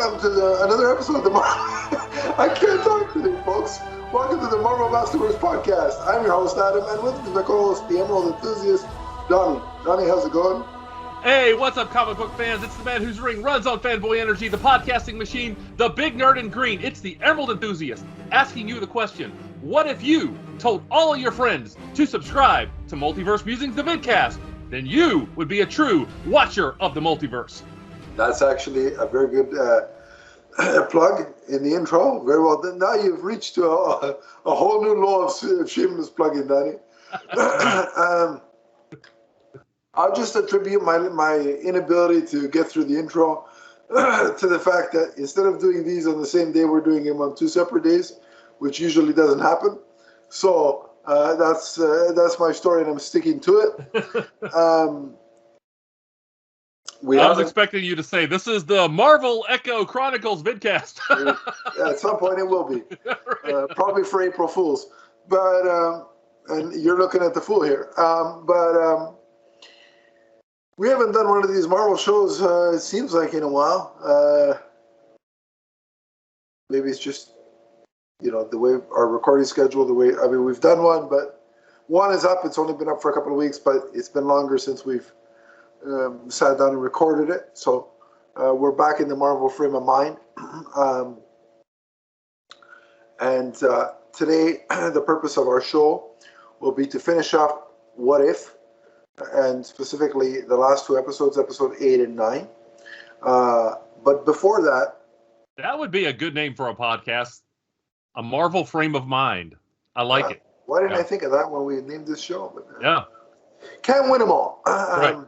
welcome to another episode of the I can't talk today, folks. Welcome to the Marvel Masterworks Podcast. I'm your host, Adam, and with me is my co-host, the Emerald Enthusiast, Donnie. Donnie, how's it going? Hey, what's up, comic book fans? It's the man whose ring runs on fanboy energy, the podcasting machine, the big nerd in green. It's the Emerald Enthusiast, asking you the question, what if you told all of your friends to subscribe to Multiverse Musings, the Vidcast? Then you would be a true watcher of the multiverse. That's actually a very good plug in the intro. Very well done. Now you've reached to a whole new law of shameless plugging, Danny. I'll just attribute my inability to get through the intro to the fact that instead of doing these on the same day, we're doing them on two separate days, which usually doesn't happen. So that's my story, and I'm sticking to it. I was expecting you to say, this is the Marvel Echo Chronicles Vidcast. At some point it will be. Right. Probably for April Fools. But, and you're looking at the fool here. We haven't done one of these Marvel shows, it seems like, in a while. Maybe it's just, the way our recording schedule, we've done one, but one is up. It's only been up for a couple of weeks, but it's been longer since we've sat down and recorded it. So we're back in the Marvel frame of mind. Today, the purpose of our show will be to finish off What If, and specifically the last two episodes, episode 8 and 9. But before that... That would be a good name for a podcast. A Marvel frame of mind. I like it. Why didn't I think of that when we named this show? But, can't win them all. Right.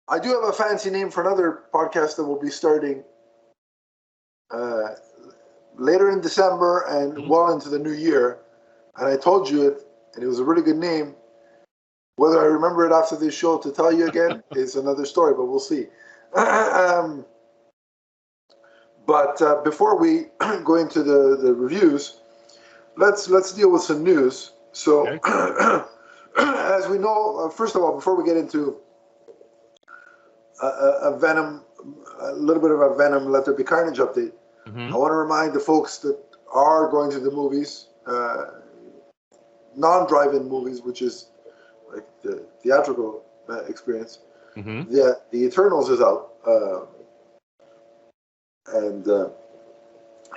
I do have a fancy name for another podcast that will be starting later in December and well into the new year. And I told you it, and it was a really good name. Whether I remember it after this show to tell you again is another story, but we'll see. But before we go into the reviews, let's deal with some news. So, okay. As we know, first of all, before we get into a Venom, a little bit of a Venom Let There Be Carnage update, I want to remind the folks that are going to the movies, non-drive-in movies, which is like the theatrical experience, that the Eternals is out. And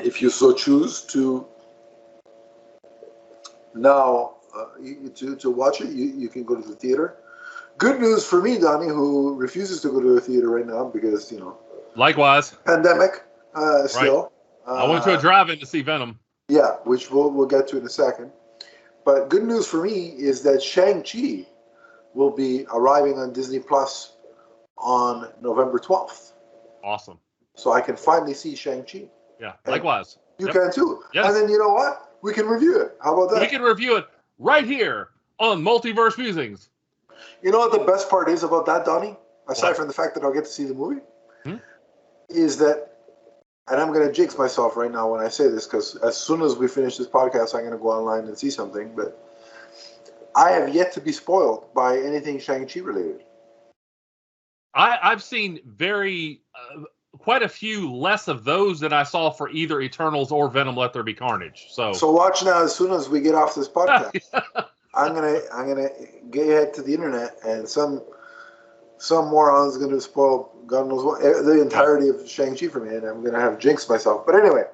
if you so choose to now to watch it, you can go to the theater. Good news for me, Donnie, who refuses to go to a theater right now because, likewise, pandemic still. Right. I went to a drive-in to see Venom. Yeah, which we'll get to in a second. But good news for me is that Shang-Chi will be arriving on Disney Plus on November 12th. Awesome. So I can finally see Shang-Chi. Yeah, likewise. You can too. Yes. And then you know what? We can review it. How about that? We can review it right here on Multiverse Musings. You know what the best part is about that, Donnie? Aside from the fact that I'll get to see the movie, is that, and I'm going to jinx myself right now when I say this, because as soon as we finish this podcast, I'm going to go online and see something, but I have yet to be spoiled by anything Shang-Chi related. I've seen quite a few less of those than I saw for either Eternals or Venom Let There Be Carnage. So watch now. As soon as we get off this podcast, I'm gonna get head to the internet, and some moron's gonna spoil God knows what the entirety of Shang-Chi for me, and I'm gonna have jinxed myself. But anyway,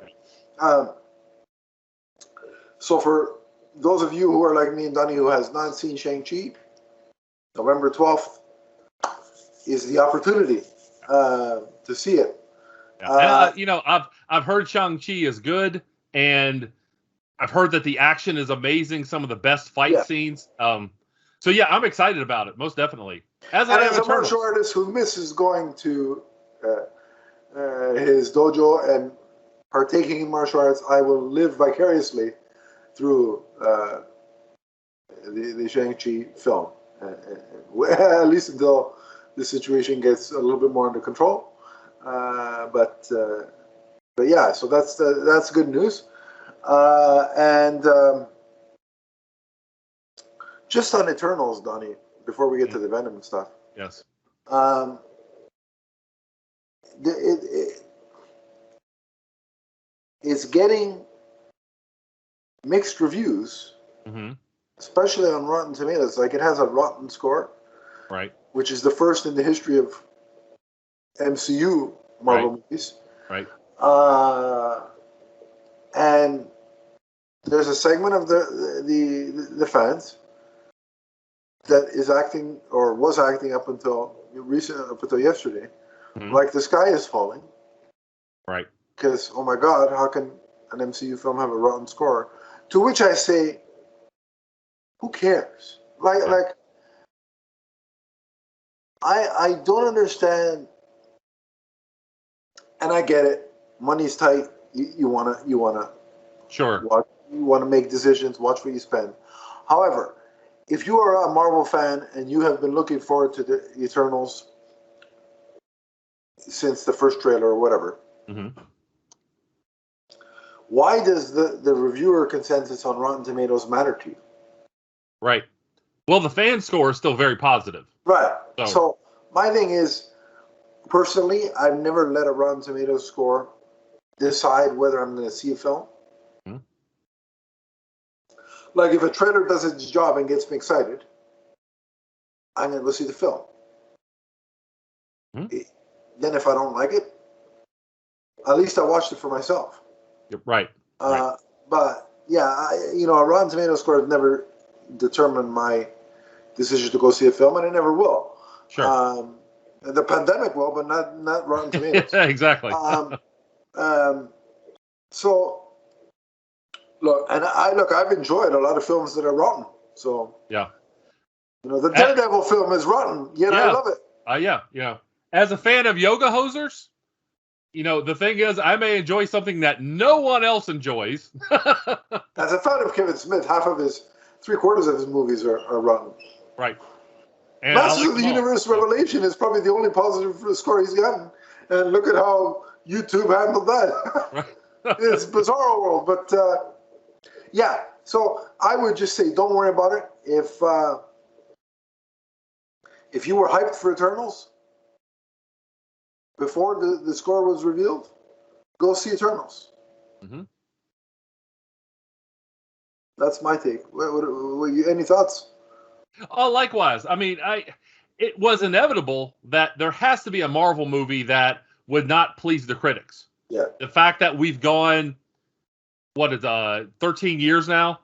so for those of you who are like me and Donnie who has not seen Shang-Chi, November 12th is the opportunity to see it. Yeah. And, I've heard Shang-Chi is good, and I've heard that the action is amazing, some of the best fight scenes. So yeah, I'm excited about it, most definitely. As a martial artist who misses going to his dojo and partaking in martial arts, I will live vicariously through the Shang-Chi film, at least until the situation gets a little bit more under control. But yeah, so that's good news. And just on Eternals, Donnie, before we get to the Venom stuff. Yes. it's getting mixed reviews, especially on Rotten Tomatoes. Like, it has a rotten score, right? Which is the first in the history of MCU Marvel movies, right? And there's a segment of the fans that is acting, or was acting up until yesterday, like the sky is falling. Right. Because, oh my God, how can an MCU film have a rotten score? To which I say, who cares? Like, I don't understand, and I get it. Money's tight. You wanna sure. You wanna make decisions. Watch what you spend. However, if you are a Marvel fan and you have been looking forward to the Eternals since the first trailer or whatever, why does the reviewer consensus on Rotten Tomatoes matter to you? Right. Well, the fan score is still very positive. Right. So my thing is, personally, I've never let a Rotten Tomatoes score decide whether I'm going to see a film. Like, if a trailer does its job and gets me excited, I'm going to go see the film. Then if I don't like it, at least I watched it for myself. Right. But yeah, a Rotten Tomatoes score has never determined my decision to go see a film, and it never will. Sure. The pandemic will, but not Rotten Tomatoes. Exactly. So I've enjoyed a lot of films that are rotten. So yeah, the Daredevil film is rotten, yet I love it. Yeah. As a fan of yoga hosers, the thing is, I may enjoy something that no one else enjoys. As a fan of Kevin Smith, three-quarters of his movies are rotten. Right. And Masters of the Universe Revelation is probably the only positive score he's gotten. And look at how YouTube handled that. It's bizarre world. But, yeah. So I would just say, don't worry about it. If you were hyped for Eternals before the score was revealed, go see Eternals. That's my take. Any thoughts? Oh, likewise. I mean, it was inevitable that there has to be a Marvel movie that would not please the critics. Yeah. The fact that we've gone, 13 years now?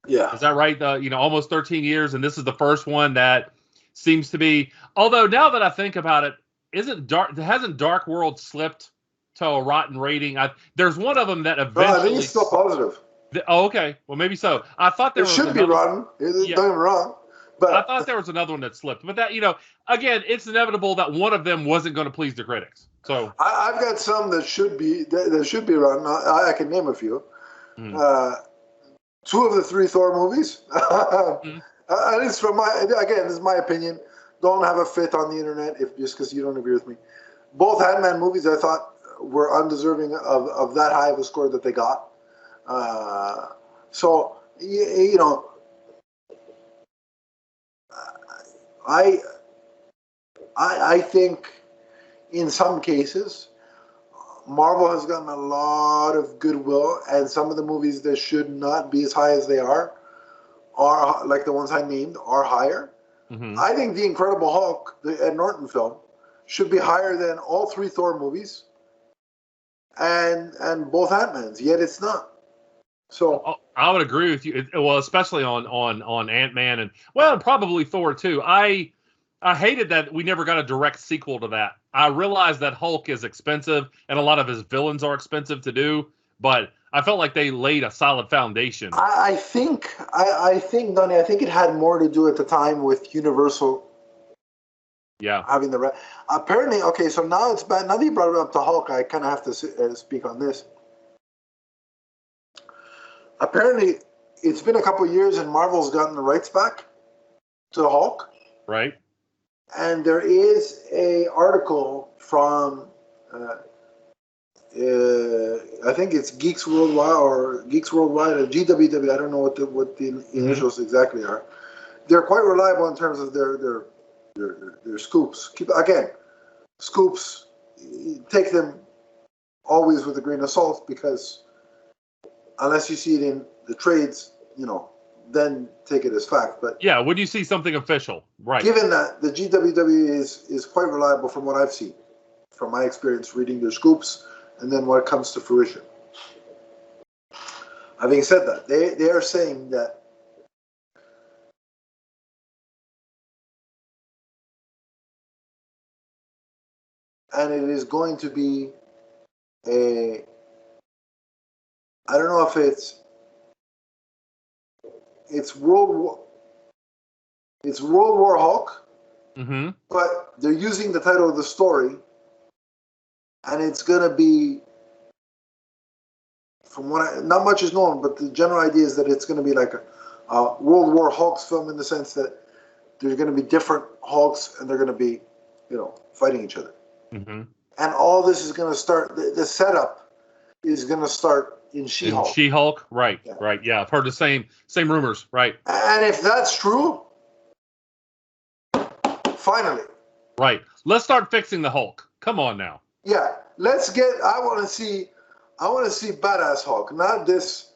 Yeah. Is that right? Almost 13 years, and this is the first one that seems to be. Although now that I think about it, hasn't Dark World slipped to a rotten rating? There's one of them that eventually. No, I think it's still positive. Okay. Well, maybe so. I thought there should be rotten. Don't get me wrong. But I thought there was another one that slipped. But that, again, it's inevitable that one of them wasn't going to please the critics. So I've got some that should be rotten. I can name a few. Two of the three Thor movies. At least this is my opinion. Don't have a fit on the internet just because you don't agree with me. Both Ant-Man movies I thought were undeserving of that high of a score that they got. So I think in some cases Marvel has gotten a lot of goodwill, and some of the movies that should not be as high as they are like the ones I named, are higher. I think The Incredible Hulk, the Ed Norton film, should be higher than all three Thor movies and both Ant-Mans, yet it's not. So I would agree with you. Well, especially on Ant-Man and probably Thor too. I hated that we never got a direct sequel to that. I realized that Hulk is expensive and a lot of his villains are expensive to do, but I felt like they laid a solid foundation. I think, Donnie, I think it had more to do at the time with Universal. Yeah. Having the apparently, okay, so now it's bad. Now that you brought it up to Hulk, I kind of have to speak on this. Apparently, it's been a couple of years and Marvel's gotten the rights back to the Hulk. Right. And there is a article from, I think it's Geeks Worldwide or GWW. I don't know what the initials exactly are. They're quite reliable in terms of their scoops. Scoops, take them always with a grain of salt, because unless you see it in the trades, then take it as fact. But yeah, when you see something official, right? Given that the GWW is quite reliable from what I've seen, from my experience reading their scoops, and then what comes to fruition. Having said that, they are saying that and it is going to be I don't know if it's World War Hulk, but they're using the title of the story, and it's going to be, from what not much is known, but the general idea is that it's going to be like a World War Hulks film, in the sense that there's going to be different Hulks, and they're going to be, fighting each other. And all this is going to start. The setup is going to start in She-Hulk. She-Hulk, right? Yeah. Right. Yeah, I've heard the same rumors. Right. And if that's true, finally. Right. Let's start fixing the Hulk. Come on now. Yeah. Let's get. I want to see badass Hulk, not this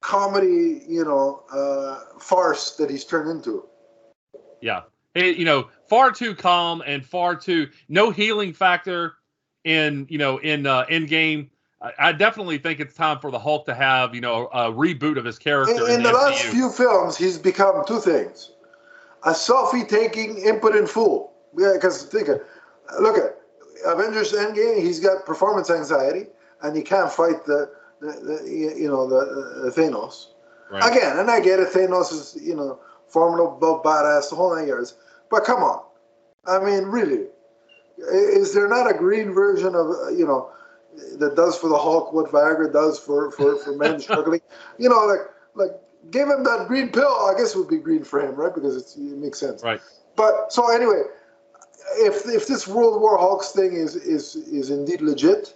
comedy, farce that he's turned into. Yeah. Far too calm and far too no healing factor in Endgame. I definitely think it's time for the Hulk to have, a reboot of his character. In the last few films, he's become two things: a selfie-taking, impotent fool. Yeah, because look at Avengers Endgame. He's got performance anxiety, and he can't fight the Thanos. Right. Again, and I get it. Thanos is formidable, badass, the whole 9 yards. But come on, I mean, really, is there not a green version of that does for the Hulk what Viagra does for men struggling? Like give him that green pill. I guess it would be green for him, right? Because it makes sense. Right. But so anyway, if this World War Hulks thing is indeed legit,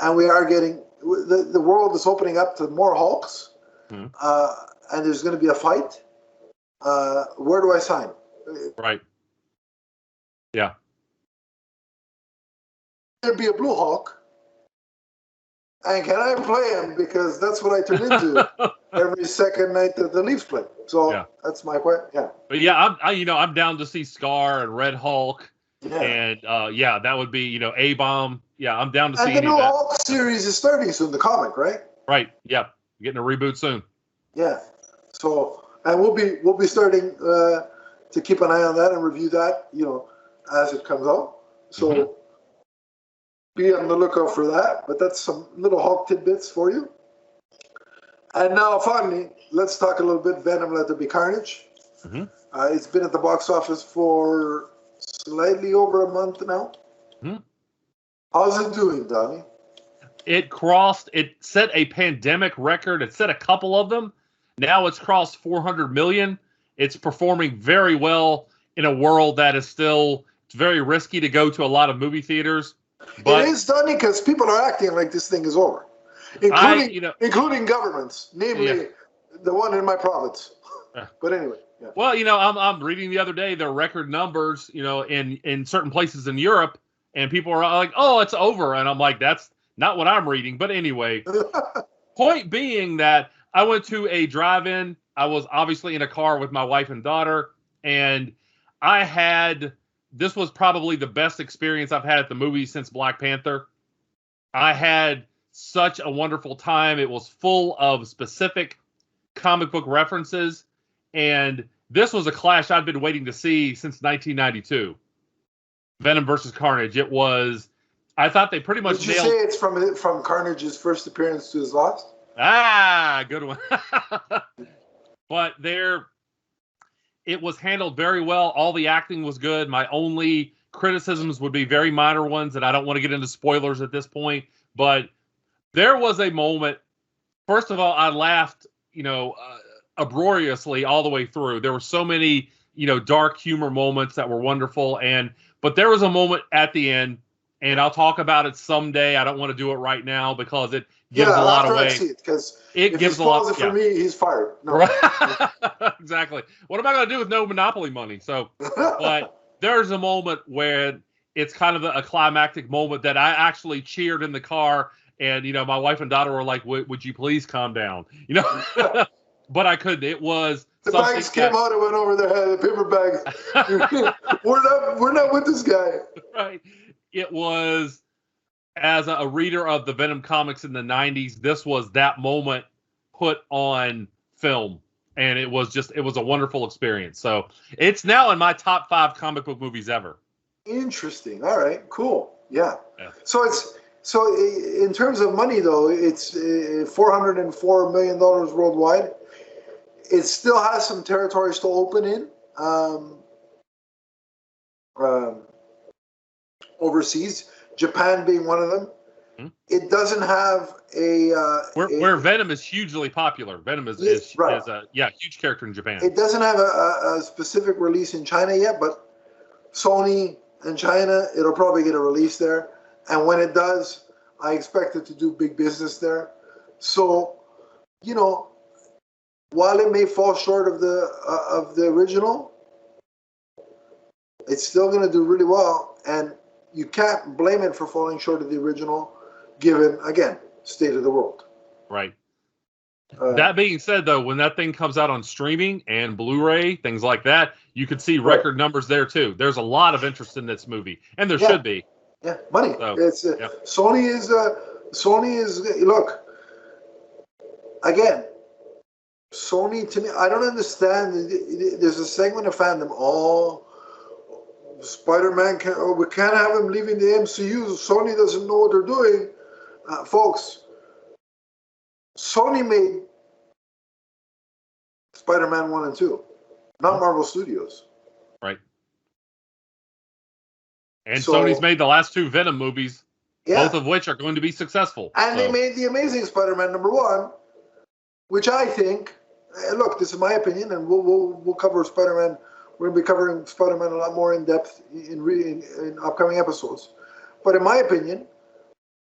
and we are getting the world is opening up to more Hulks, and there's going to be a fight, where do I sign? Right. Yeah. There'd be a blue Hulk, and can I play him? Because that's what I turn into every second night that the Leafs play. So that's my question. Yeah. But yeah, I'm down to see Scar and Red Hulk, and that would be A-Bomb. Yeah, I'm down to see. And the new Hulk series is starting soon. The comic, right? Right. Yeah, getting a reboot soon. Yeah. So, and we'll be starting to keep an eye on that and review that, as it comes out. So be on the lookout for that. But that's some little Hulk tidbits for you. And now, finally, let's talk a little bit Venom, Let There Be Carnage. It's been at the box office for slightly over a month now. How's it doing, Donnie? It set a pandemic record. It set a couple of them. Now it's crossed 400 million. It's performing very well in a world that is still, it's very risky to go to a lot of movie theaters. But it is, Donnie, because people are acting like this thing is over, including governments, namely the one in my province. But anyway. Yeah. Well, I'm reading the other day their record numbers, in certain places in Europe, and people are like, "Oh, it's over," and I'm like, "That's not what I'm reading." But anyway, point being that I went to a drive-in. I was obviously in a car with my wife and daughter, and this was probably the best experience I've had at the movies since Black Panther. I had such a wonderful time. It was full of specific comic book references, and this was a clash I'd been waiting to see since 1992. Venom versus Carnage. I thought they pretty much nailed. Did you say it's from Carnage's first appearance to his last? Ah, good one. But it was handled very well. All the acting was good. My only criticisms would be very minor ones, and I don't want to get into spoilers at this point. But there was a moment. First of all, I laughed, uproariously all the way through. There were so many, dark humor moments that were wonderful. But there was a moment at the end, and I'll talk about it someday. I don't want to do it right now because it gives a lot away. It gives a lot. For me, he's fired. No. Right. Exactly. What am I going to do with no Monopoly money? So, but there's a moment where it's kind of a climactic moment that I actually cheered in the car. And, my wife and daughter were like, would you please calm down? But I couldn't. It was the bags came out and went over their head. The paper bags. we're not with this guy. Right. It was, as a reader of the Venom comics in the 90s, this was that moment put on film. And it was a wonderful experience. So it's now in my top 5 comic book movies ever. Interesting. All right. Cool. Yeah. So in terms of money, though, it's $404 million worldwide. It still has some territories to open in overseas, Japan being one of them. Mm-hmm. It doesn't have where Venom is hugely popular. Venom is a huge character in Japan. It doesn't have a specific release in China yet, but Sony and China, it'll probably get a release there. And when it does, I expect it to do big business there. So, while it may fall short of the original, it's still going to do really well. And you can't blame it for falling short of the original, given, again, state of the world. Right. That being said, though, when that thing comes out on streaming and Blu-ray, things like that, you could see record numbers there, too. There's a lot of interest in this movie. And there should be. Yeah, money. So, it's Sony is look, again, Sony, to me, I don't understand. There's a segment of fandom, Spider-Man, we can't have him leaving the MCU. Sony doesn't know what they're doing. Folks, Sony made Spider-Man 1 and 2, not Marvel Studios. Right. And Sony's made the last 2 Venom movies, both of which are going to be successful. And they made The Amazing Spider-Man #1, which I think, look, this is my opinion, and we'll cover Spider-Man. We're going to be covering Spider-Man a lot more in depth in upcoming episodes. But in my opinion,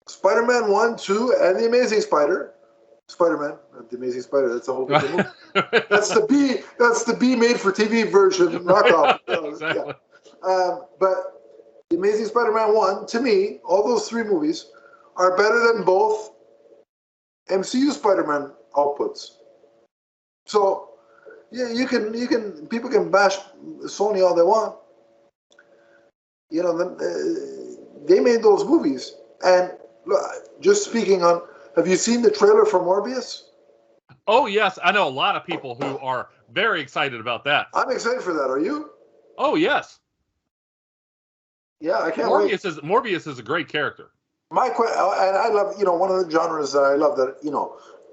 Spider-Man 1, 2, and The Amazing Spider-Man, not The Amazing Spider, that's a whole different movie. That's the B made-for-TV version knockoff. Exactly. But The Amazing Spider-Man 1, to me, all those 3 movies are better than both MCU Spider-Man outputs. So, yeah, people can bash Sony all they want. They made those movies. And just speaking on, have you seen the trailer for Morbius? Oh, yes. I know a lot of people who are very excited about that. I'm excited for that. Are you? Oh, yes. Yeah, I can't wait. Morbius is a great character. And I love, one of the genres that I love that,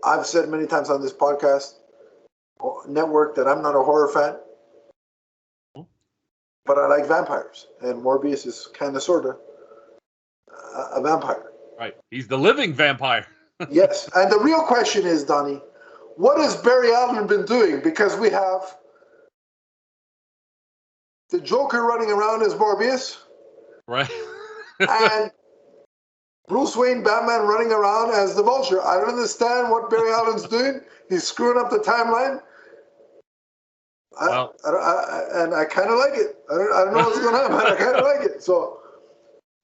I've said many times on this podcast network that I'm not a horror fan, but I like vampires. And Morbius is kind of, sort of a vampire. Right. He's the living vampire. Yes. And the real question is, Donnie, what has Barry Allen been doing? Because we have the Joker running around as Morbius. Right. And Bruce Wayne, Batman running around as the Vulture. I don't understand what Barry Allen's doing. He's screwing up the timeline. And I kind of like it. I don't know what's going on, but I kind of like it. So,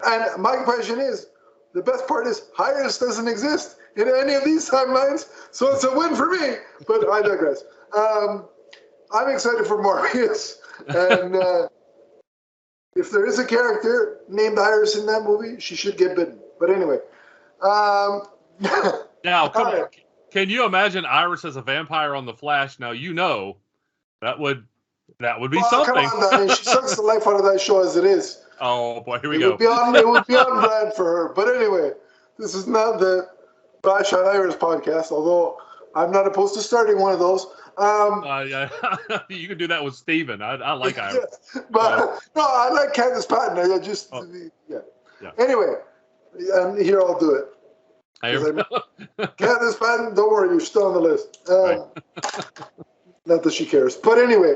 and my question is, the best part is Hiatus doesn't exist in any of these timelines, so it's a win for me. But I digress. I'm excited for Morbius, and if there is a character named Iris in that movie, she should get bitten. But anyway, now come on. Can you imagine Iris as a vampire on The Flash? Now that would be something. Come on, Donnie. She sucks the life out of that show as it is. Oh boy, here we go. It would be on brand for her. But anyway, this is not the Bash on Iris podcast, although I'm not opposed to starting one of those. Yeah. You can do that with Steven. I like Iris. But no, I like Candace Patton. Yeah. Anyway, and here I'll do it. Candace Patton, don't worry, you're still on the list. Not that she cares. But anyway,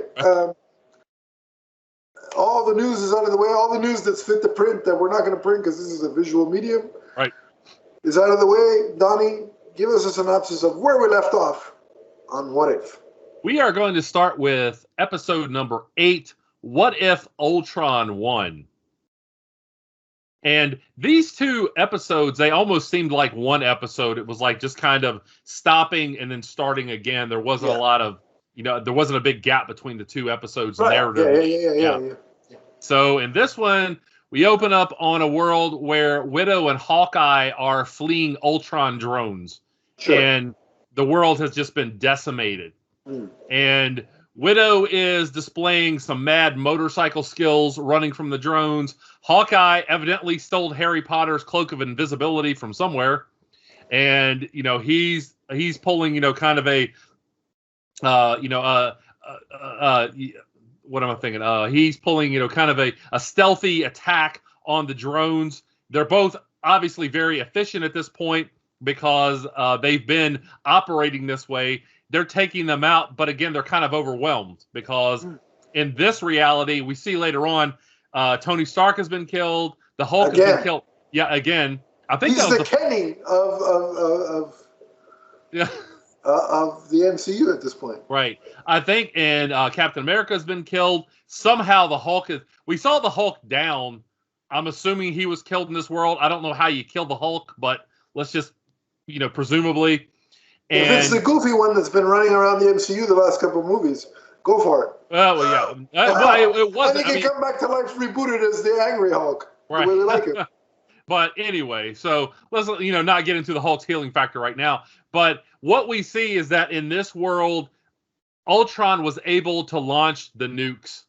all the news is out of the way. All the news that's fit to print that we're not going to print because this is a visual medium is out of the way. Donnie, give us a synopsis of where we left off on What If. We are going to start with episode number 8, What If Ultron Won? And these two episodes, they almost seemed like one episode. It was like just kind of stopping and then starting again. There wasn't a lot of, there wasn't a big gap between the two episodes narratively. Yeah. So in this one, we open up on a world where Widow and Hawkeye are fleeing Ultron drones. Sure. And the world has just been decimated. And Widow is displaying some mad motorcycle skills running from the drones. Hawkeye evidently stole Harry Potter's cloak of invisibility from somewhere. And, he's pulling, kind of a, what am I thinking? He's pulling, kind of a stealthy attack on the drones. They're both obviously very efficient at this point because they've been operating this way. They're taking them out, but again, they're kind of overwhelmed because in this reality, we see later on, Tony Stark has been killed. The Hulk has been killed. Yeah, again. I think he's that was the Kenny of the MCU at this point. Right. I think, and Captain America has been killed. Somehow the Hulk is... We saw the Hulk down. I'm assuming he was killed in this world. I don't know how you kill the Hulk, but let's just, presumably... And if it's the goofy one that's been running around the MCU the last couple of movies, go for it. Well, yeah. It wasn't. And he can come back to life rebooted as the Angry Hulk. Right. The way we like it. But anyway, so let's, not get into the Hulk's healing factor right now. But what we see is that in this world, Ultron was able to launch the nukes.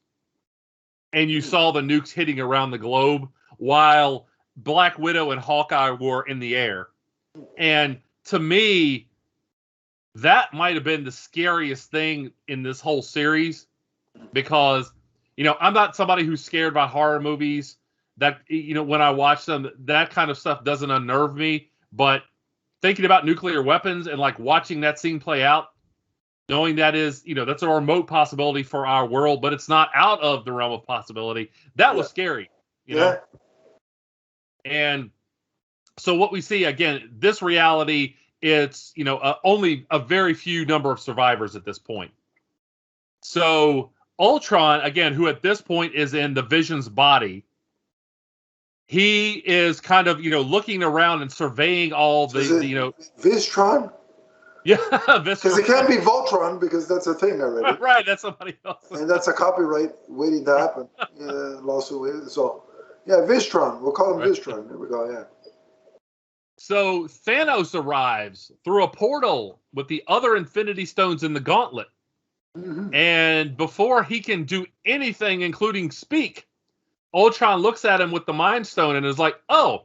And you saw the nukes hitting around the globe while Black Widow and Hawkeye were in the air. And to me... that might have been the scariest thing in this whole series because, I'm not somebody who's scared by horror movies. That, when I watch them, that kind of stuff doesn't unnerve me. But thinking about nuclear weapons and like watching that scene play out, knowing that is, that's a remote possibility for our world, but it's not out of the realm of possibility. That was scary, you know? And so what we see, again, this reality, it's, only a very few number of survivors at this point. So Ultron, again, who at this point is in the Vision's body, he is kind of, looking around and surveying all the, Vistron? Yeah, Vistron. Because it can't be Voltron because that's a thing already. Right, that's somebody else. And that's a copyright waiting to happen. Lawsuit. So, Vistron. We'll call him Vistron. There we go, yeah. So Thanos arrives through a portal with the other Infinity Stones in the gauntlet. Mm-hmm. And before he can do anything, including speak, Ultron looks at him with the Mind Stone and is like, I'd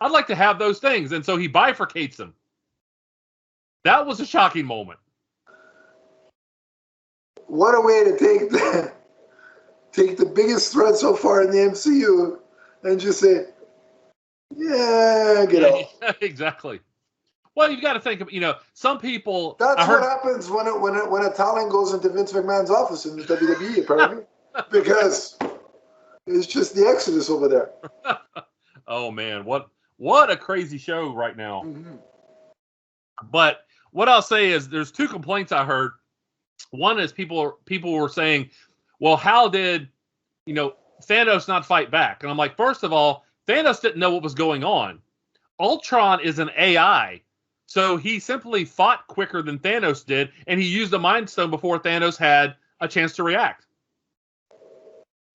like to have those things. And so he bifurcates them. That was a shocking moment. What a way to take the biggest threat so far in the MCU and just say, get out. Exactly. Well, you've got to think of, some people... That's what happens when a talent goes into Vince McMahon's office in the WWE, apparently. Because it's just the exodus over there. Oh, man. What a crazy show right now. Mm-hmm. But what I'll say is there's two complaints I heard. One is people were saying, well, how did, Thanos not fight back? And I'm like, first of all, Thanos didn't know what was going on. Ultron is an AI. So he simply fought quicker than Thanos did, and he used the Mind Stone before Thanos had a chance to react.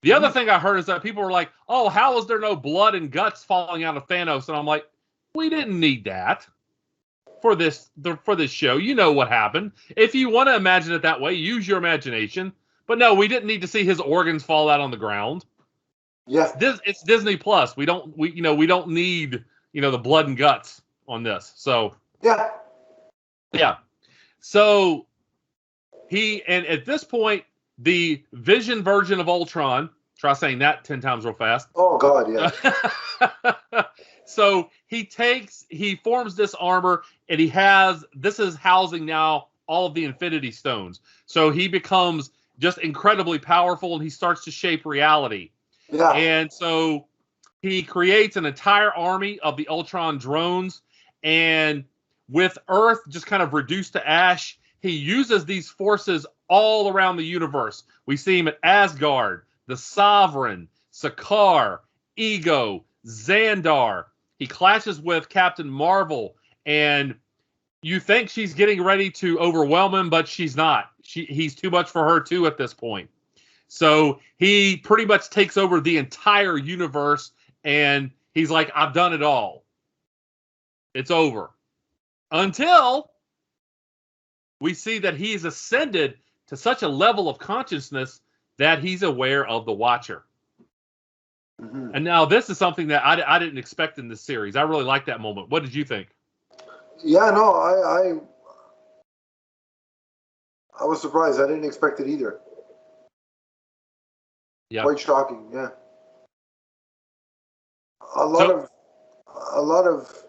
The other thing I heard is that people were like, oh, how is there no blood and guts falling out of Thanos? And I'm like, we didn't need that for this show. You know what happened. If you want to imagine it that way, use your imagination. But no, we didn't need to see his organs fall out on the ground. Yeah, it's Disney Plus. We don't need the blood and guts on this. So yeah. So and at this point, the Vision version of Ultron. Try saying that 10 times real fast. Oh God, yeah. So he forms this armor, and this is housing now all of the Infinity Stones. So he becomes just incredibly powerful, and he starts to shape reality. Yeah. And so he creates an entire army of the Ultron drones, and with Earth just kind of reduced to ash, he uses these forces all around the universe. We see him at Asgard, the Sovereign, Sakaar, Ego, Xandar. He clashes with Captain Marvel, and you think she's getting ready to overwhelm him, but she's not. He's too much for her, too, at this point. So he pretty much takes over the entire universe, and he's like, I've done it all. It's over. Until we see that he's ascended to such a level of consciousness that he's aware of the Watcher. Mm-hmm. And now this is something that I didn't expect in this series. I really like that moment. What did you think? Yeah, no, I was surprised. I didn't expect it either. Yeah. Quite shocking, yeah. A lot of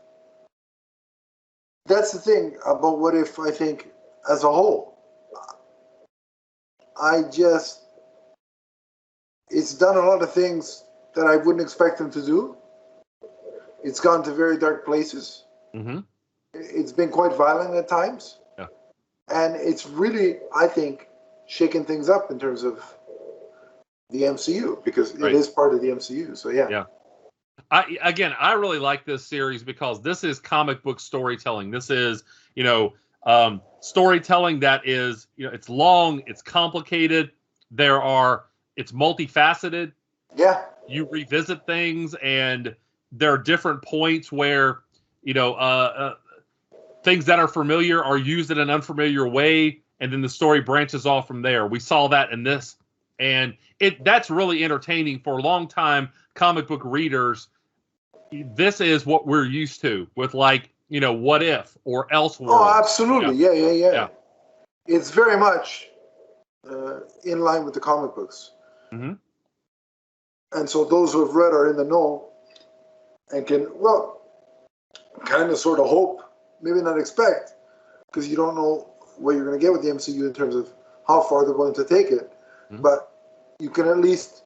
that's the thing about What If, I think, as a whole. It's done a lot of things that I wouldn't expect them to do. It's gone to very dark places. Mm-hmm. It's been quite violent at times. Yeah. And it's really, I think, shaken things up in terms of the MCU, because it is part of the MCU. So, yeah. Yeah. I really like this series because this is comic book storytelling. This is, storytelling that is, it's long, it's complicated. It's multifaceted. Yeah. You revisit things, and there are different points where, things that are familiar are used in an unfamiliar way, and then the story branches off from there. We saw that in this, and that's really entertaining for long-time comic book readers. This is what we're used to with, like, What If or Elseworlds. Oh, absolutely. Yeah. It's very much in line with the comic books. Mm-hmm. And so those who have read are in the know and can, kind of sort of hope, maybe not expect, because you don't know what you're going to get with the MCU in terms of how far they're going to take it. Mm-hmm. But you can at least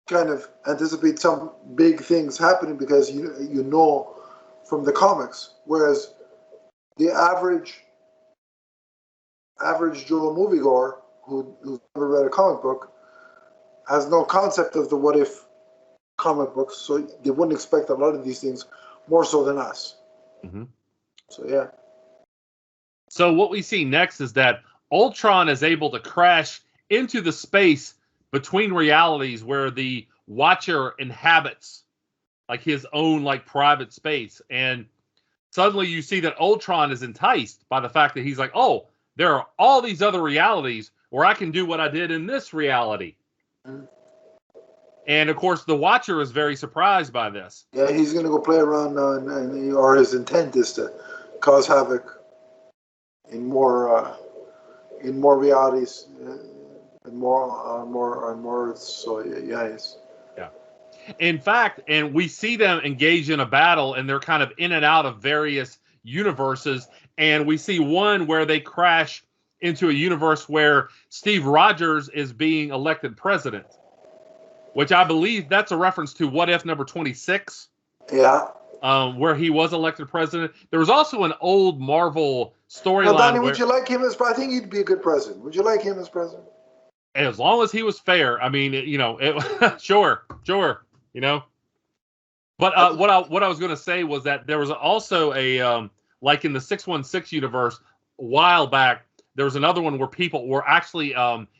kind of anticipate some big things happening because you know from the comics, whereas the average Joe moviegoer who's never read a comic book has no concept of the What If comic books, so they wouldn't expect a lot of these things more so than us. Mm-hmm. So, yeah. So what we see next is that Ultron is able to crash into the space between realities where the Watcher inhabits, like, his own, like, private space. And suddenly you see that Ultron is enticed by the fact that he's like, oh, there are all these other realities where I can do what I did in this reality. Mm-hmm. And, of course, the Watcher is very surprised by this. Yeah, he's going to go play around, or his intent is to cause havoc in more realities, and more. So, yeah, yes. Yeah. In fact, and we see them engage in a battle, and they're kind of in and out of various universes. And we see one where they crash into a universe where Steve Rogers is being elected president, which I believe that's a reference to What If number 26. Yeah. Where he was elected president. There was also an old Marvel storyline. Now, Donnie, would you like him as president? I think he'd be a good president. Would you like him as president? As long as he was fair. I mean, sure. But what I was going to say was that there was also a, like in the 616 universe, a while back, there was another one where people were actually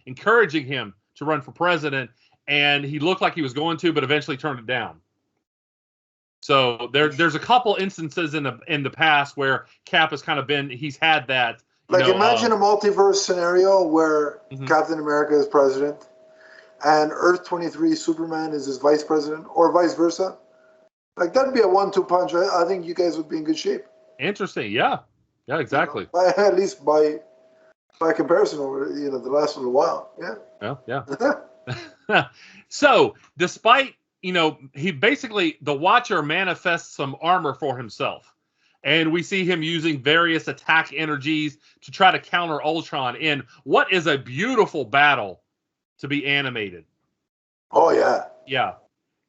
encouraging him to run for president, and he looked like he was going to, but eventually turned it down. So there's a couple instances in the past where Cap has kind of he's had that. Imagine a multiverse scenario where mm-hmm. Captain America is president and Earth 23 Superman is his vice president, or vice versa. Like, that'd be a 1-2 punch. I think you guys would be in good shape. Interesting. Yeah, exactly. At least by comparison over the last little while. Yeah. So despite he basically, the Watcher manifests some armor for himself. And we see him using various attack energies to try to counter Ultron in what is a beautiful battle to be animated. Oh, yeah. Yeah.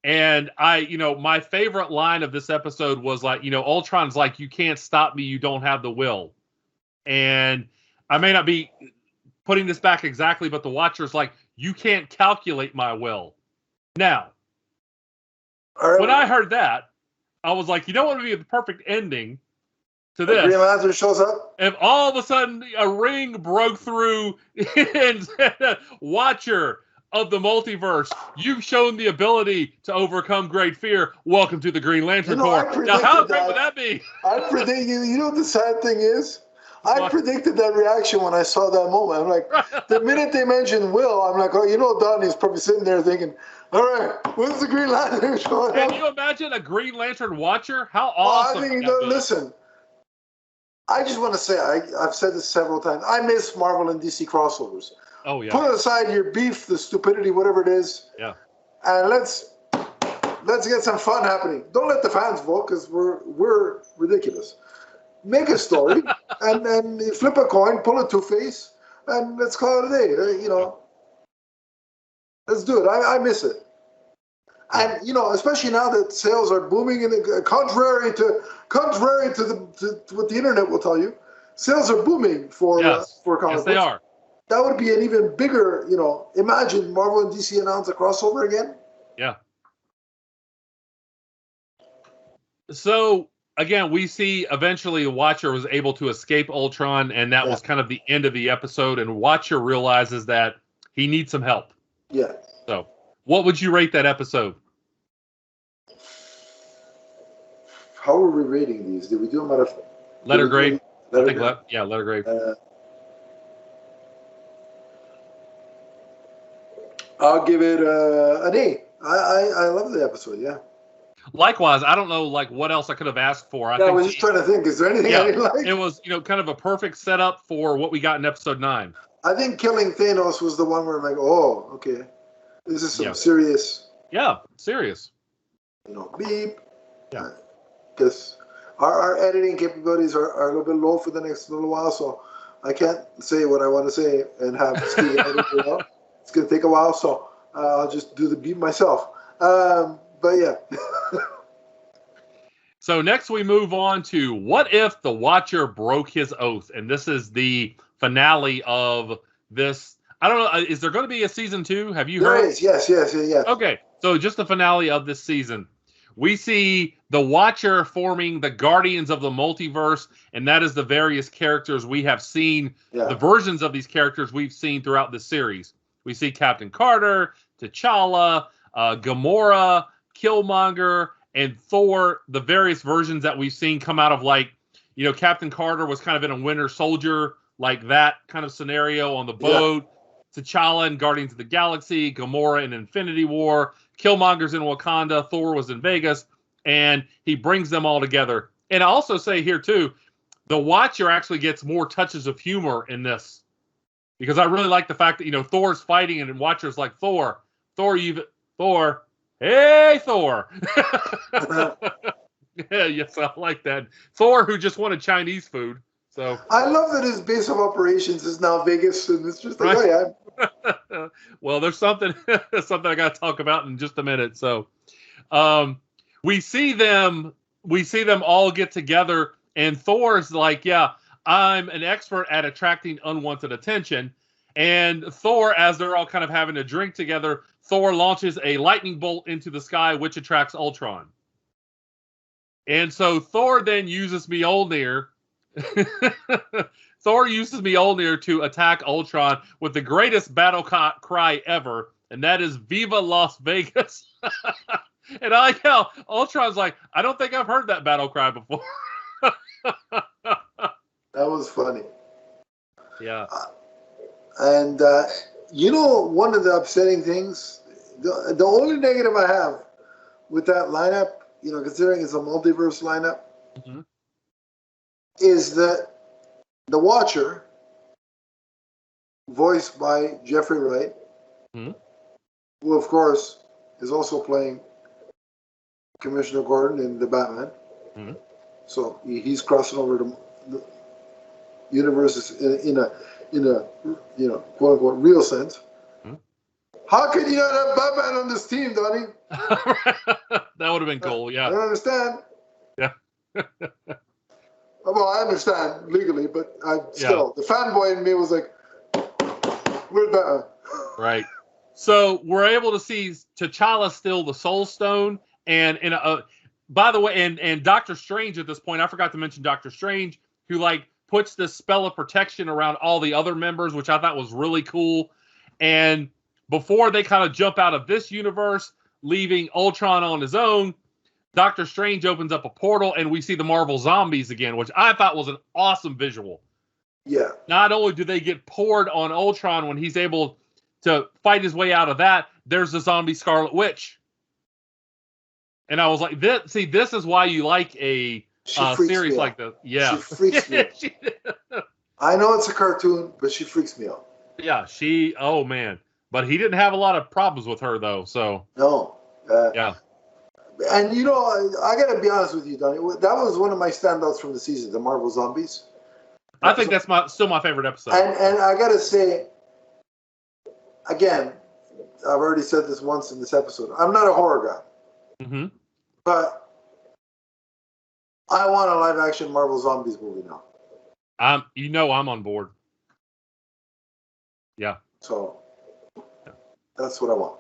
And my favorite line of this episode was like, Ultron's like, you can't stop me. You don't have the will. And I may not be putting this back exactly, but the Watcher's like, you can't calculate my will. Now, when I heard that, I was like, you know what would be the perfect ending to this? Green Lantern shows up? If all of a sudden a ring broke through and said, Watcher of the multiverse, you've shown the ability to overcome great fear. Welcome to the Green Lantern Corps. Now, how great would that be? I predicted, you know what the sad thing is? I predicted that reaction when I saw that moment. I'm like, the minute they mentioned Will, I'm like, oh, you know, Donnie's probably sitting there thinking, all right, when's the Green Lantern showing up? Can you imagine a Green Lantern Watcher? How awesome! I think, listen, I just want to say, I've said this several times, I miss Marvel and DC crossovers. Oh, yeah. Put aside your beef, the stupidity, whatever it is. Yeah. And let's get some fun happening. Don't let the fans vote because we're ridiculous. Make a story and then flip a coin, pull a Two-Face, and let's call it a day. You know, let's do it. I miss it. And you know, especially now that sales are booming, and contrary to what the internet will tell you, sales are booming for comic books. Yes, they are. That would be an even bigger, you know, imagine Marvel and DC announce a crossover again. Yeah. So, again, we see eventually the Watcher was able to escape Ultron, and that was kind of the end of the episode, and Watcher realizes that he needs some help. Yeah. So, what would you rate that episode? How are we rating these? Did we do them out of... Letter grade. Letter grade. I'll give it an A. I love the episode, yeah. Likewise, I don't know what else I could have asked for. I was just trying to think. Is there anything I didn't like? It was, kind of a perfect setup for what we got in episode 9. I think killing Thanos was the one where I'm like, oh, okay. This is some serious... Yeah, serious. Beep. Yeah. Because our editing capabilities are a little bit low for the next little while, so I can't say what I want to say and have Steve edit it out. It's going to take a while, so I'll just do the beat myself. But yeah. So next we move on to what if the Watcher broke his oath? And this is the finale of this. I don't know. Is there going to be a season 2? Have you heard? There is. Yes. Okay. So just the finale of this season. We see the Watcher forming the Guardians of the Multiverse, and that is the various characters we have seen, the versions of these characters we've seen throughout the series. We see Captain Carter, T'Challa, Gamora, Killmonger, and Thor, the various versions that we've seen come out of Captain Carter was kind of in a Winter Soldier, like that kind of scenario on the boat. Yeah. T'Challa in Guardians of the Galaxy, Gamora in Infinity War, Killmonger's in Wakanda, Thor was in Vegas, and he brings them all together. And I also say here, too, the Watcher actually gets more touches of humor in this. Because I really like the fact that, Thor's fighting and Watcher's like, Thor, hey, Thor. Yes, I like that. Thor, who just wanted Chinese food. So I love that his base of operations is now Vegas, and it's just like, Well, there's something I got to talk about in just a minute. So we see them all get together, and Thor's like, I'm an expert at attracting unwanted attention. And Thor, as they're all kind of having a drink together, Thor launches a lightning bolt into the sky, which attracts Ultron. And so Thor then uses Mjolnir. Thor uses Mjolnir to attack Ultron with the greatest battle cry ever, and that is Viva Las Vegas. And I like how Ultron's like, I don't think I've heard that battle cry before. That was funny. Yeah. And one of the upsetting things, the only negative I have with that lineup, considering it's a multiverse lineup, is that the Watcher, voiced by Jeffrey Wright, who of course is also playing Commissioner Gordon in the Batman. So he's crossing over to the universes in a quote unquote real sense. How could you not have Batman on this team, Donnie? That would have been cool. Yeah. I don't understand. Yeah. Well, I understand legally, but the fanboy in me was like, "Where's Batman?" Right. So we're able to see T'Challa steal the Soul Stone, And by the way, and Doctor Strange at this point, I forgot to mention Doctor Strange, who like puts this spell of protection around all the other members, which I thought was really cool. And before they kind of jump out of this universe, leaving Ultron on his own, Doctor Strange opens up a portal and we see the Marvel zombies again, which I thought was an awesome visual. Yeah. Not only do they get poured on Ultron when he's able to fight his way out of that, there's the zombie Scarlet Witch. And I was like, this is why you like a series like this. Yeah. She freaks me out. I know it's a cartoon, but she freaks me out. Yeah, oh man. But he didn't have a lot of problems with her, though, so. No. Yeah. And, you know, I got to be honest with you, Donnie. That was one of my standouts from the season, the Marvel Zombies. I think that's still my favorite episode. And I got to say, again, I've already said this once in this episode. I'm not a horror guy. Mm-hmm. But I want a live-action Marvel Zombies movie now. I'm on board. Yeah. So that's what I want.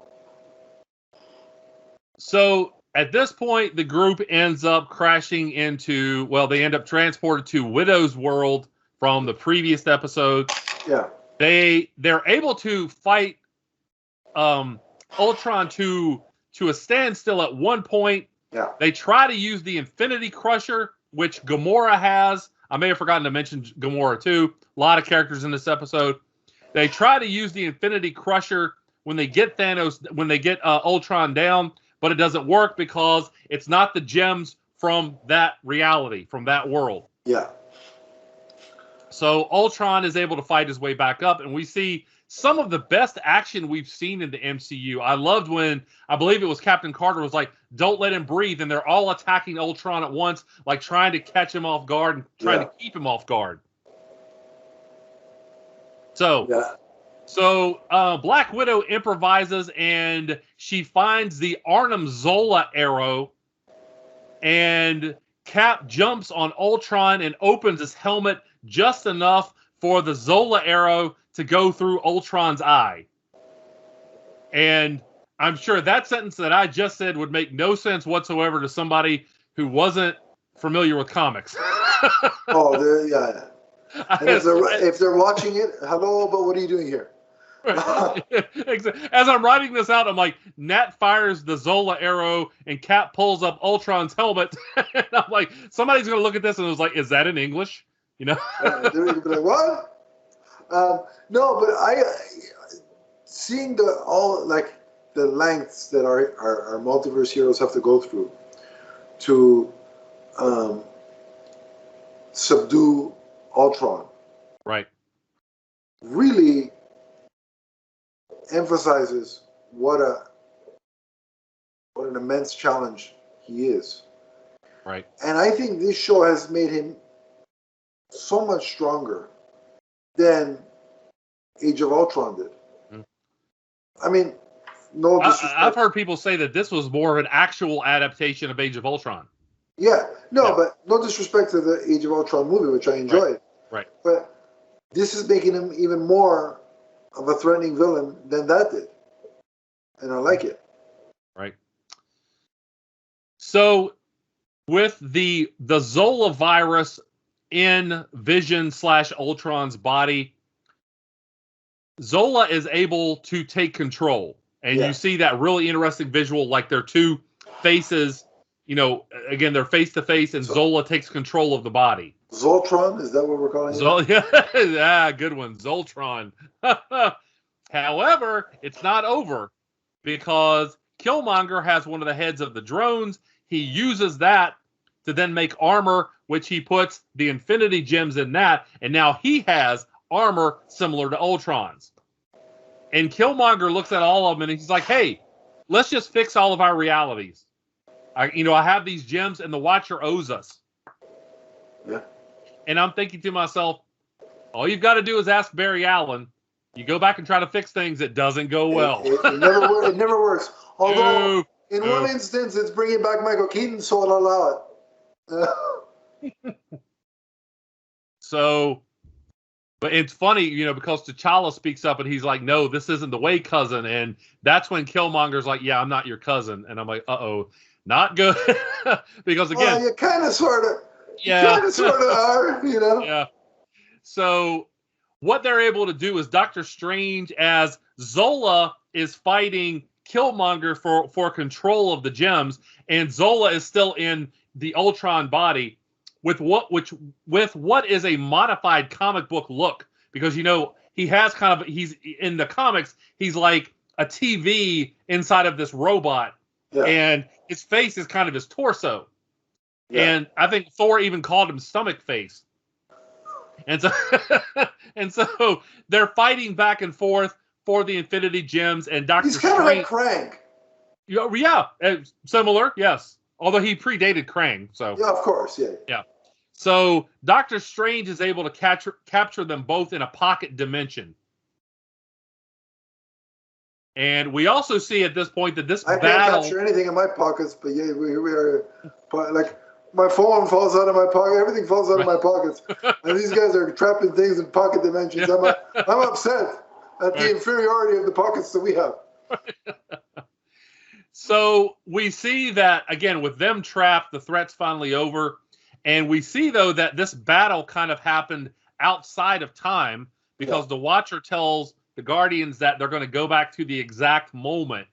So at this point, the group ends up crashing into, they end up transported to Widow's world from the previous episode. Yeah. They're able to fight Ultron to a standstill at one point. Yeah. They try to use the Infinity Crusher, which Gamora has. I may have forgotten to mention Gamora too. A lot of characters in this episode. They try to use the Infinity Crusher when they get Ultron down, but it doesn't work because it's not the gems from that reality, from that world. Yeah. So Ultron is able to fight his way back up, and we see some of the best action we've seen in the MCU. I loved when, I believe it was Captain Carter was like, don't let him breathe, and they're all attacking Ultron at once, like trying to catch him off guard and trying to keep him off guard. So Black Widow improvises, and she finds the Arnim Zola arrow, and Cap jumps on Ultron and opens his helmet just enough for the Zola arrow to go through Ultron's eye. And I'm sure that sentence that I just said would make no sense whatsoever to somebody who wasn't familiar with comics. Yeah. And if they're watching it, hello, but what are you doing here? As I'm writing this out, I'm like, Nat fires the Zola arrow and Cap pulls up Ultron's helmet. And I'm like, somebody's going to look at this and was like, is that in English? You know? They're going to be like, what? No, but seeing the lengths that our multiverse heroes have to go through to subdue Ultron. Right. Really emphasizes what an immense challenge he is. Right. And I think this show has made him so much stronger than Age of Ultron did. Mm. I mean, no disrespect. I've heard people say that this was more of an actual adaptation of Age of Ultron. Yeah. No, but no disrespect to the Age of Ultron movie, which I enjoyed. Right. But this is making him even more of a threatening villain than that did. And I like it. Right. So with the Zola virus in Vision / Ultron's body, Zola is able to take control. And you see that really interesting visual, like their two faces, again, they're face to face, and Zola takes control of the body. Zoltron, is that what we're calling it? Yeah, good one, Zoltron. However, it's not over because Killmonger has one of the heads of the drones. He uses that to then make armor, which he puts the Infinity Gems in that, and now he has armor similar to Ultron's. And Killmonger looks at all of them and he's like, hey, let's just fix all of our realities. I have these gems and the Watcher owes us. Yeah. And I'm thinking to myself, all you've got to do is ask Barry Allen. You go back and try to fix things, it doesn't go well. It never works. Although, in one instance, it's bringing back Michael Keaton, so I'll allow it. But it's funny, because T'Challa speaks up and he's like, no, this isn't the way, cousin. And that's when Killmonger's like, yeah, I'm not your cousin. And I'm like, uh-oh. not good. Because again, well, you kind of sort of, yeah, kind of sort of are, you know. yeah. So what they're able to do is Doctor Strange, as Zola is fighting Killmonger for control of the gems, and Zola is still in the Ultron body with what is a modified comic book look, because he has he's in the comics, he's like a TV inside of this robot, and his face is kind of his torso. And I think Thor even called him stomach face. And so and so they're fighting back and forth for the Infinity Gems, and Doctor Strange. He's kind of like Krang. Yeah, similar, yes. Although he predated Krang, so. Yeah, of course, yeah. Yeah. So Doctor Strange is able to capture them both in a pocket dimension. And we also see at this point that this battle... I can't capture anything in my pockets, but yeah, we are... Like, my phone falls out of my pocket. Everything falls out of my pockets. And these guys are trapping things in pocket dimensions. I'm upset at the inferiority of the pockets that we have. So we see that, again, with them trapped, the threat's finally over. And we see, though, that this battle kind of happened outside of time, because the Watcher tells the Guardians that they're going to go back to the exact moment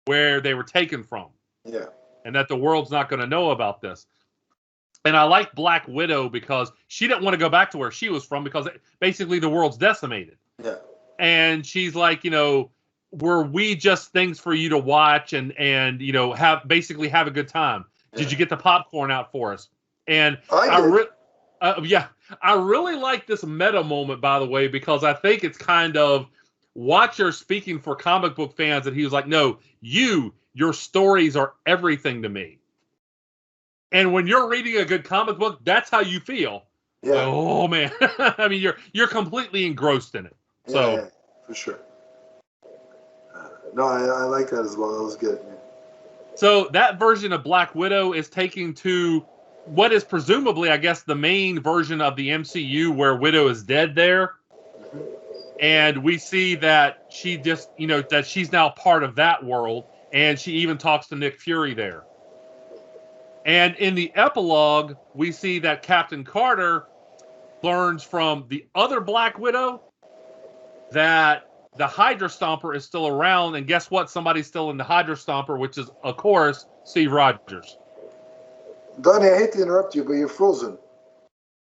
where they were taken from. Yeah. And that the world's not going to know about this. And I like Black Widow because she didn't want to go back to where she was from, because basically the world's decimated. Yeah. And she's like, were we just things for you to watch and have a good time? Yeah. Did you get the popcorn out for us? And I really like this meta moment, by the way, because I think it's kind of Watcher speaking for comic book fans, and he was like, no, your stories are everything to me. And when you're reading a good comic book, that's how you feel. Yeah. Like, oh man. I mean, you're completely engrossed in it. So for sure. No, I like that as well. That was good. Man. So that version of Black Widow is taken to what is presumably, I guess, the main version of the MCU where Widow is dead there. Mm-hmm. And we see that she just, that she's now part of that world. And she even talks to Nick Fury there. And in the epilogue, we see that Captain Carter learns from the other Black Widow that the Hydra Stomper is still around. And guess what? Somebody's still in the Hydra Stomper, which is, of course, Steve Rogers. Donnie, I hate to interrupt you, but you're frozen.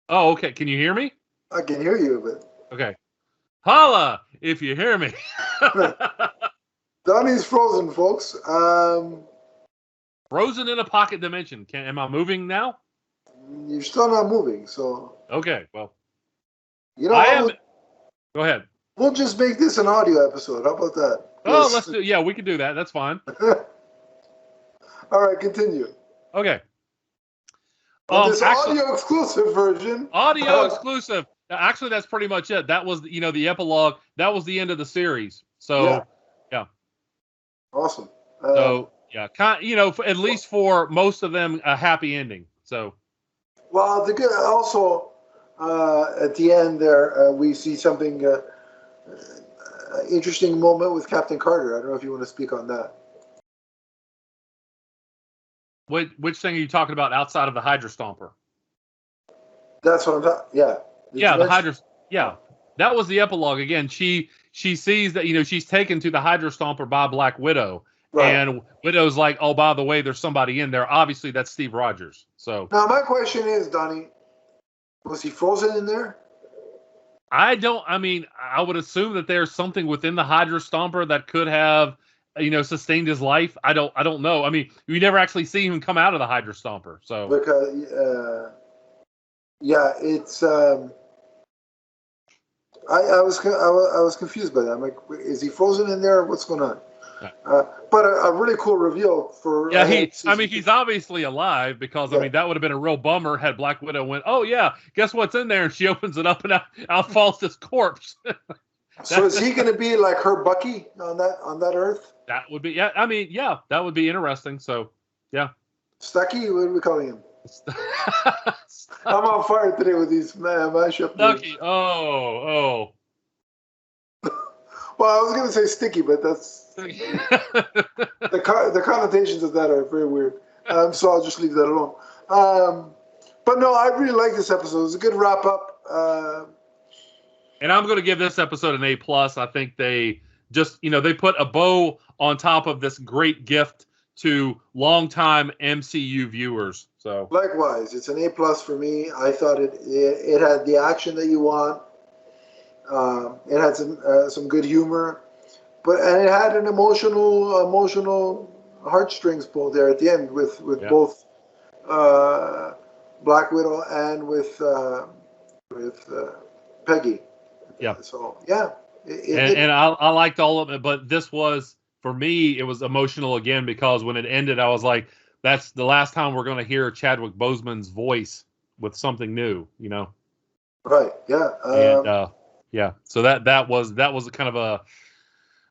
Oh, okay. Can you hear me? I can hear you, but... Okay. Holla, if you hear me. Donnie's frozen, folks. Frozen in a pocket dimension. Am I moving now? You're still not moving, so... Okay, well... Go ahead. We'll just make this an audio episode. How about that? Oh, let's do... Yeah, we can do that. That's fine. All right, continue. Okay. This audio exclusive version. Audio exclusive. Actually, that's pretty much it. That was, the epilogue. That was the end of the series. So, yeah. Awesome. At least for most of them, a happy ending. So. Well, also at the end there, we see something interesting moment with Captain Carter. I don't know if you want to speak on that. Which thing are you talking about outside of the Hydra Stomper? That's what I'm talking. Yeah. The Hydra. Yeah, that was the epilogue. Again, she sees that she's taken to the Hydra Stomper by Black Widow, right. And Widow's like, oh, by the way, there's somebody in there. Obviously, that's Steve Rogers. So now my question is, Donnie, was he frozen in there? I would assume that there's something within the Hydra Stomper that could have, sustained his life. I don't know. I mean, we never actually see him come out of the Hydra Stomper. So because it's. I was confused by that. I'm like, is he frozen in there? What's going on? But a really cool reveal for. Yeah, he's obviously alive because that would have been a real bummer had Black Widow went, oh yeah, guess what's in there? And she opens it up and out falls this corpse. So is he going to be like her Bucky on that Earth? That would be that would be interesting. So yeah, Stucky, what are we calling him? I'm on fire today with these mashup. Stucky. Oh. Well, I was going to say Sticky, but that's The connotations of that are very weird. So I'll just leave that alone. But no, I really like this episode. It was a good wrap up. And I'm going to give this episode an A+. I think they just, they put a bow on top of this great gift to longtime MCU viewers. So likewise, it's an A+ for me. I thought it had the action that you want. It had some good humor, and it had an emotional heartstrings pull there at the end with both Black Widow and with Peggy. Yeah. So yeah, and I liked all of it, but this was, for me, it was emotional again because when it ended, I was like, that's the last time we're going to hear Chadwick Boseman's voice with something new, Right. Yeah. And yeah, so that was a kind of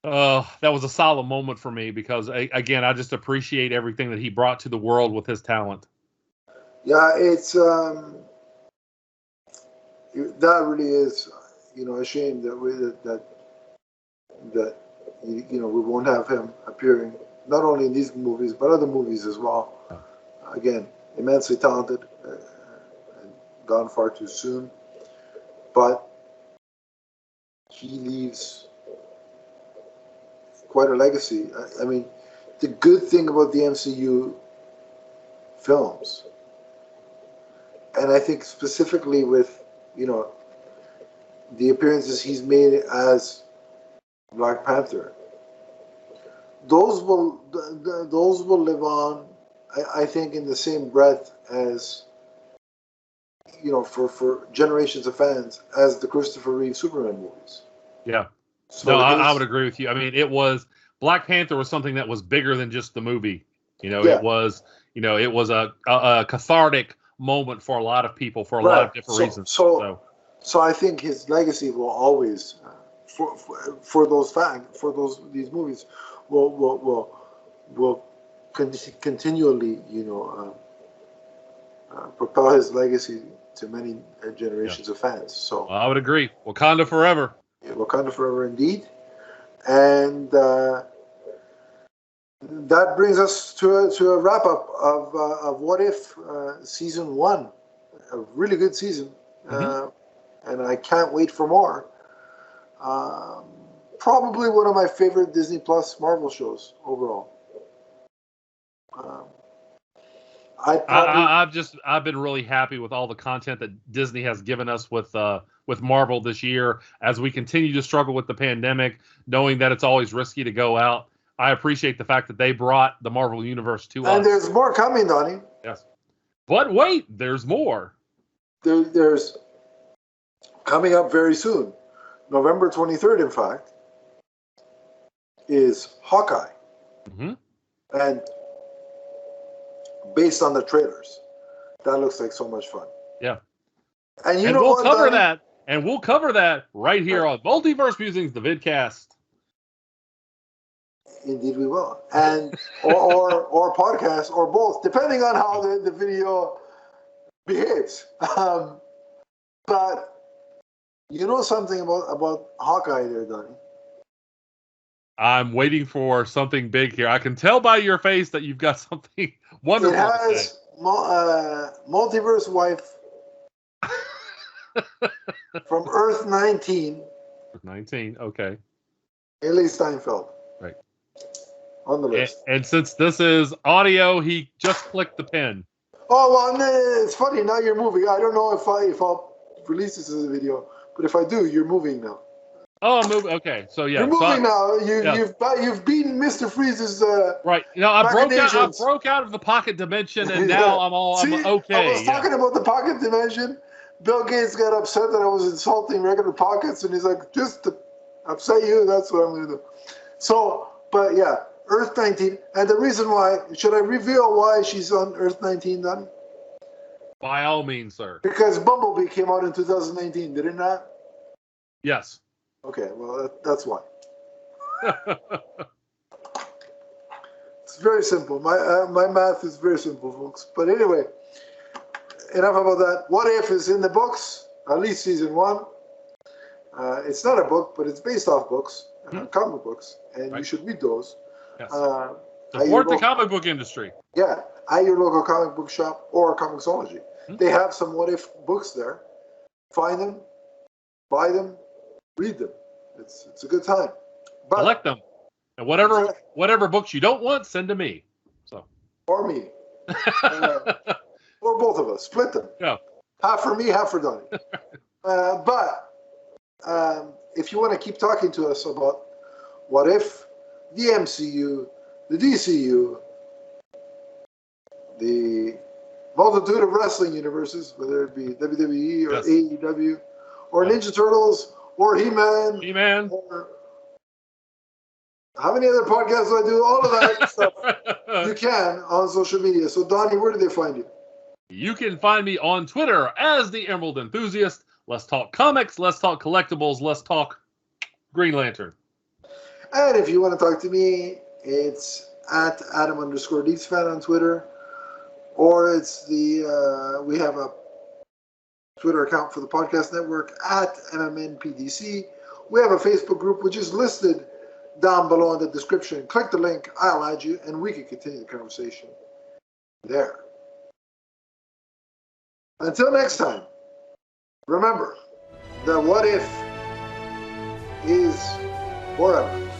that was a solid moment for me because again, I just appreciate everything that he brought to the world with his talent. Yeah, it's that really is, a shame that we won't have him appearing not only in these movies but other movies as well. Again, immensely talented and gone far too soon, but he leaves quite a legacy. I mean, the good thing about the MCU films, and I think specifically with, the appearances he's made as Black Panther, those will live on, I think, in the same breath as, for generations of fans, as the Christopher Reeve Superman movies. Yeah. So no, I would agree with you. I mean, Black Panther was something that was bigger than just the movie. It was a cathartic moment for a lot of people for a lot of different reasons. So I think his legacy will always, for these movies, will continually, propel his legacy to many generations of fans. So I would agree. Wakanda forever. Yeah, Wakanda forever indeed. And that brings us to a wrap up of What If season 1, a really good season, and I can't wait for more. Probably one of my favorite Disney Plus Marvel shows overall. I've been really happy with all the content that Disney has given us with Marvel this year as we continue to struggle with the pandemic, knowing that it's always risky to go out. I appreciate the fact that they brought the Marvel Universe to us. And there's more coming, Donnie. Yes. But wait, there's more. There's coming up very soon. November 23rd, in fact, is Hawkeye. Mm-hmm. And based on the trailers, that looks like so much fun. Yeah. And we'll cover that. And we'll cover that right here on Multiverse Musings, the Vidcast. Indeed we will. And or podcast or both, depending on how the video behaves. But you know something about Hawkeye there, Donnie? I'm waiting for something big here. I can tell by your face that you've got something wonderful. It has multiverse wife from Earth 19. Earth 19, okay. Haley Steinfeld. Right. On the list. And since this is audio, he just clicked the pen. Oh, well, it's funny. Now you're moving. I don't know if I'll release this as a video, but if I do, you're moving now. Oh, I'm moving. Okay, so yeah. You're moving now. You've beaten Mr. Freeze's right. I broke out of the pocket dimension, and now I'm okay. I was talking about the pocket dimension. Bill Gates got upset that I was insulting regular pockets, and he's like, just to upset you, that's what I'm going to do. So, but yeah, Earth 19. And the reason why, should I reveal why she's on Earth 19, Donnie? By all means, sir. Because Bumblebee came out in 2019, did it not? Yes. Okay, well, that's why. It's very simple. My math is very simple, folks. But anyway, enough about that. What If is in the books, at least season 1. It's not a book, but it's based off books. comic books, and you should read those. Yes. Support the comic book industry. Yeah, at your local comic book shop or Comixology. They have some What If books there. Find them, buy them, read them. It's a good time. But, collect them, and whatever books you don't want, send to me. So. Or me. Or both of us. Split them. Yeah. Half for me, half for Donnie. But if you want to keep talking to us about What If, the MCU, the DCU, the multitude of wrestling universes, whether it be WWE or AEW, or Ninja Turtles, or He-Man, or how many other podcasts do I do? All of that stuff you can on social media. So, Donnie, where do they find you? You can find me on Twitter as the Emerald Enthusiast. Let's talk comics, let's talk collectibles, let's talk Green Lantern. And if you want to talk to me, it's at Adam_DeepsFan on Twitter. Or it's we have a Twitter account for the podcast network at MMNPDC. We have a Facebook group which is listed down below in the description. Click the link, I'll add you, and we can continue the conversation there. Until next time, remember that What If is forever.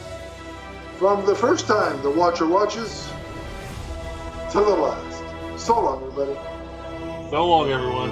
From the first time the Watcher watches to the last. So long, everybody. So long, everyone.